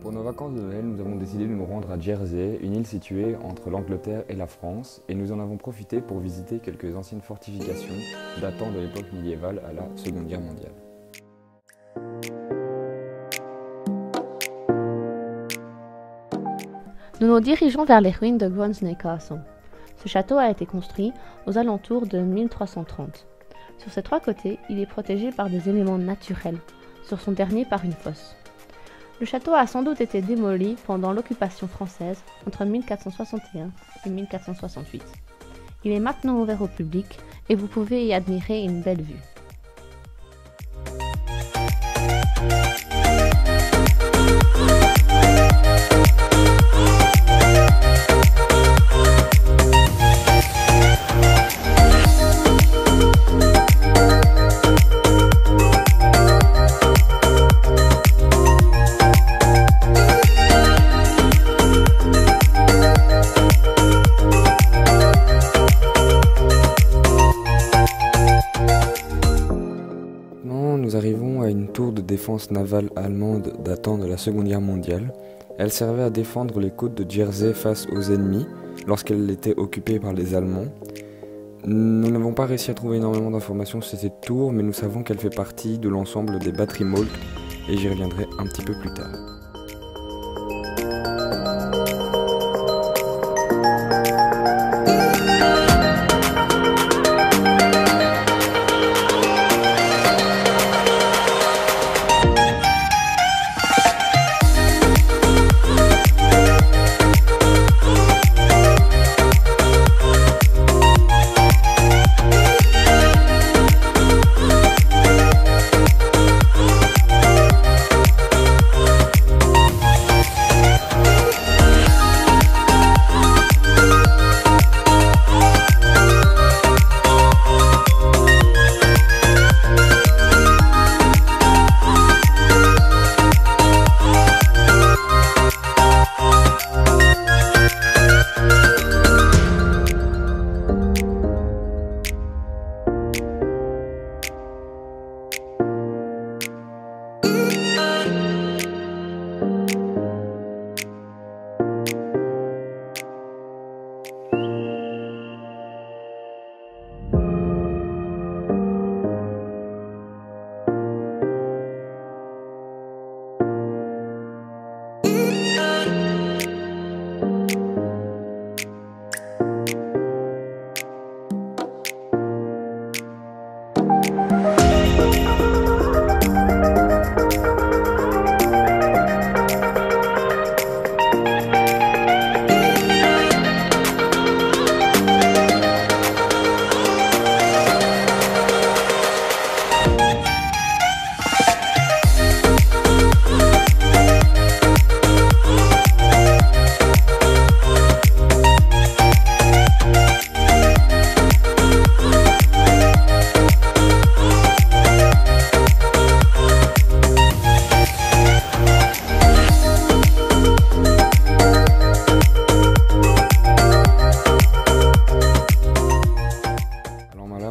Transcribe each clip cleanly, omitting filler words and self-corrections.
Pour nos vacances de Noël, nous avons décidé de nous rendre à Jersey, une île située entre l'Angleterre et la France, et nous en avons profité pour visiter quelques anciennes fortifications datant de l'époque médiévale à la Seconde Guerre mondiale. Nous nous dirigeons vers les ruines de Gronsney Castle. Ce château a été construit aux alentours de 1330. Sur ses trois côtés, il est protégé par des éléments naturels, sur son dernier par une fosse. Le château a sans doute été démoli pendant l'occupation française entre 1461 et 1468. Il est maintenant ouvert au public et vous pouvez y admirer une belle vue. Nous arrivons à une tour de défense navale allemande datant de la Seconde Guerre mondiale. Elle servait à défendre les côtes de Jersey face aux ennemis lorsqu'elle était occupée par les Allemands. Nous n'avons pas réussi à trouver énormément d'informations sur cette tour, mais nous savons qu'elle fait partie de l'ensemble des batteries Moltke et j'y reviendrai un petit peu plus tard.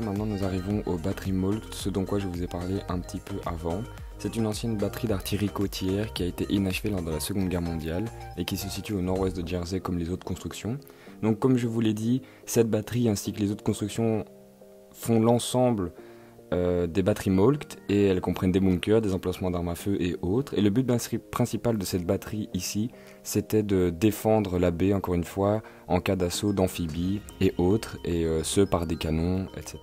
Maintenant nous arrivons aux batteries Moltke, ce dont je vous ai parlé un petit peu avant. C'est une ancienne batterie d'artillerie côtière qui a été inachevée lors de la Seconde Guerre mondiale et qui se situe au nord-ouest de Jersey comme les autres constructions. Donc comme je vous l'ai dit, cette batterie ainsi que les autres constructions font l'ensemble des batteries Moltke et elles comprennent des bunkers, des emplacements d'armes à feu et autres. Et le but principal de cette batterie ici, c'était de défendre la baie, encore une fois, en cas d'assaut d'amphibies et autres, et ce par des canons, etc.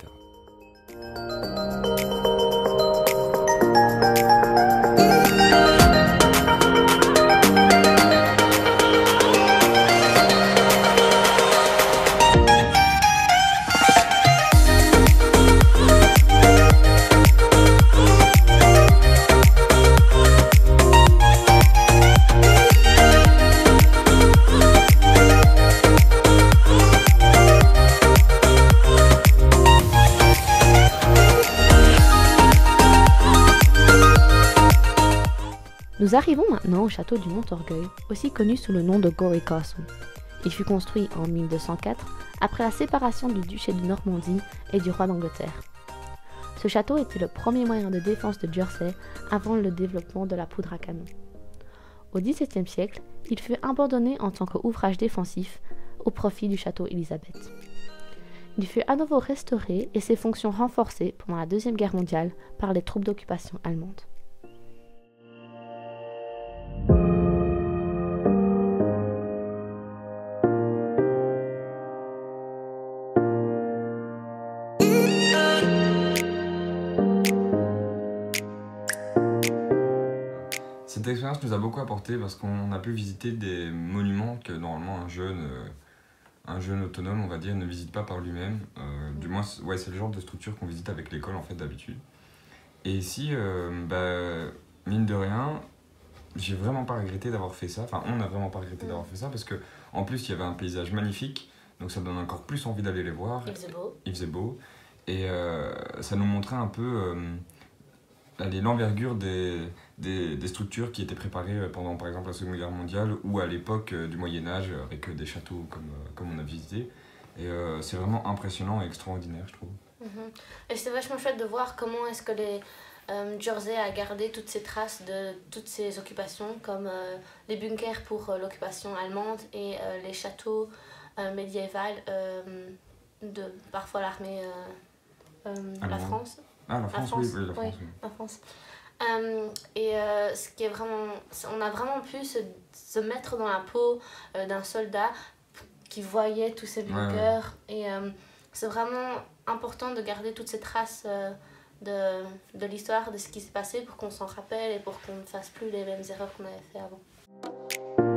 Nous arrivons maintenant au château du Montorgueil, aussi connu sous le nom de Gorey Castle. Il fut construit en 1204, après la séparation du duché de Normandie et du roi d'Angleterre. Ce château était le premier moyen de défense de Jersey avant le développement de la poudre à canon. Au XVIIe siècle, il fut abandonné en tant qu'ouvrage défensif au profit du château Élisabeth. Il fut à nouveau restauré et ses fonctions renforcées pendant la Deuxième Guerre mondiale par les troupes d'occupation allemandes. Cette expérience nous a beaucoup apporté parce qu'on a pu visiter des monuments que normalement un jeune autonome, on va dire, ne visite pas par lui-même. Du moins, ouais, c'est le genre de structure qu'on visite avec l'école en fait d'habitude. Et ici, mine de rien, j'ai vraiment pas regretté d'avoir fait ça. Enfin, on n'a vraiment pas regretté d'avoir fait ça parce que en plus il y avait un paysage magnifique, donc ça donne encore plus envie d'aller les voir. Il faisait beau. Il faisait beau. Et ça nous montrait un peu l'envergure des structures qui étaient préparées pendant par exemple la Seconde Guerre mondiale ou à l'époque du Moyen-Âge avec des châteaux comme on a visité. Et c'est vraiment impressionnant et extraordinaire, je trouve. Et c'est vachement chouette de voir comment est-ce que les Jersey a gardé toutes ces traces de toutes ces occupations, comme les bunkers pour l'occupation allemande et les châteaux médiévaux de parfois l'armée, la France. Ah, la France, oui, la France. Oui, la France. Ce qui est vraiment, on a vraiment pu se mettre dans la peau d'un soldat qui voyait tous ces bunkers. Et c'est vraiment important de garder toutes ces traces de l'histoire, de ce qui s'est passé pour qu'on s'en rappelle et pour qu'on ne fasse plus les mêmes erreurs qu'on avait fait avant.